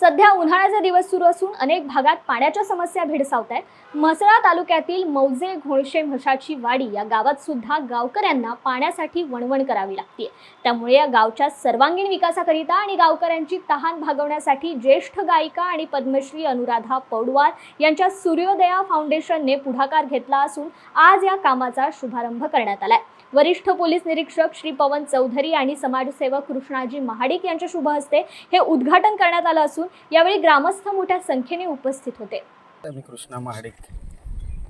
सध्या उन्हाळ्याचे दिवस सुरू असून अनेक भागात पाण्याच्या समस्या भेडसावत आहेत। म्हसळा तालुक्यातील मौजे घोळशे म्हशाची वाडी या गावात सुद्धा गावकऱ्यांना पाण्यासाठी वणवण करावी लागते। त्यामुळे या गावच्या सर्वांगीण विकासाकरिता आणि गावकऱ्यांची तहान भागवण्यासाठी ज्येष्ठ गायिका आणि पद्मश्री अनुराधा पौडवाल यांच्या सूर्योदया फाउंडेशनने पुढाकार घेतला असून आज या कामाचा शुभारंभ करण्यात आलाय। वरिष्ठ पोलीस निरीक्षक श्री पवन चौधरी आणि समाजसेवक कृष्णाजी महाडिक यांच्या शुभ हस्ते हे उद्घाटन करण्यात आलं असून यावेळी ग्रामस्थ मोठ्या संख्येने उपस्थित होते। मी कृष्णा महाडिक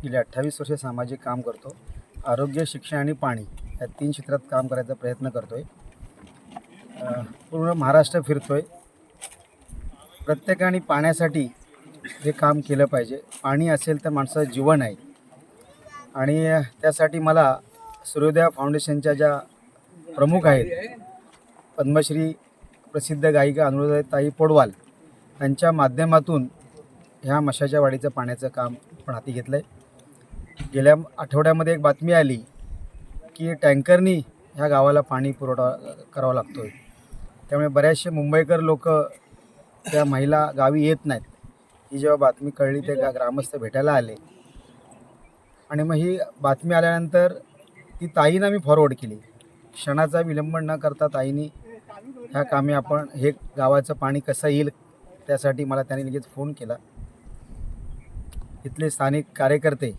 गेली 28 वर्षे सामाजिक काम करतो। आरोग्य, शिक्षण आणि पाणी या 3 क्षेत्रात काम करायचा प्रयत्न करतोय। पूर्ण महाराष्ट्र फिरतोय। प्रत्येकाने पाण्यासाठी हे काम केलं पाहिजे। पाणी असेल तर माणसाचं जीवन आहे आणि त्यासाठी मला सूर्योदय फाउंडेशनच्या ज्या प्रमुख आहेत पद्मश्री प्रसिद्ध गायिका अनुराधाताई पौडवाल यांच्या माध्यमातून ह्या म्हशाच्या वाडीचं पाण्याचं काम आपण हाती घेतलं आहे। गेल्या आठवड्यामध्ये एक बातमी आली की टँकरनी ह्या गावाला पाणी पुरवठा करावा लागतो आहे। त्यामुळे बऱ्याचशे मुंबईकर लोक त्या महिला गावी येत नाहीत। ही जेव्हा बातमी कळली ते ग्रामस्थ भेटायला आले आणि मग ही बातमी आल्यानंतर ती ताईनं मी फॉरवर्ड केली। क्षणाचा विलंब न करता ताईंनी ह्या कामी आपण हे गावाचं पाणी कसं येईल त्यासाठी मला त्यांनी लगेच फोन केला। इथले स्थानिक कार्यकर्ते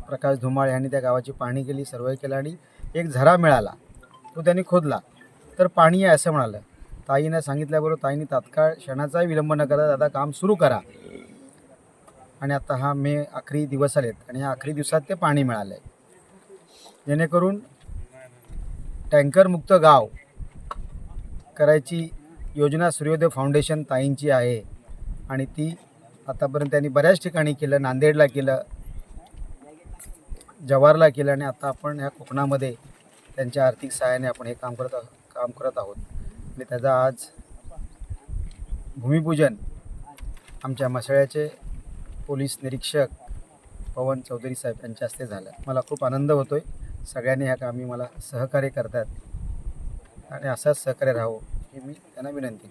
प्रकाश धुमाळ यांनी त्या गावाची पाहणी केली, सर्वे केला आणि एक झरा मिळाला तो त्यांनी खोदला तर पाणी आहे असं म्हणालं। ताईनं सांगितल्याबरोबर ताईंनी तात्काळ क्षणाचाही विलंब न करता आता काम सुरू करा आणि आता हा मे आखरी दिवस आलेत आणि ह्या आखरी दिवसात ते पाणी मिळालं आहे, जेणेकरून टँकरमुक्त गाव करायची योजना सूर्योदय फाउंडेशन ताईंची आहे आणि ती आतापर्यंत त्यांनी बऱ्याच ठिकाणी केलं। नांदेडला केलं, जव्हारला केलं आणि आता आपण ह्या कोकणामध्ये त्यांच्या आर्थिक सहाय्याने आपण हे काम करत आहोत आणि त्याचा आज भूमिपूजन आमच्या म्हसळ्याचे पोलीस निरीक्षक पवन चौधरी साहेब यांच्या हस्ते झालं। मला खूप आनंद होतोय। सगळ्यांनी ह्या कामी मला सहकार्य करतात आणि असाच सहकार्य राहावं ही मी त्यांना विनंती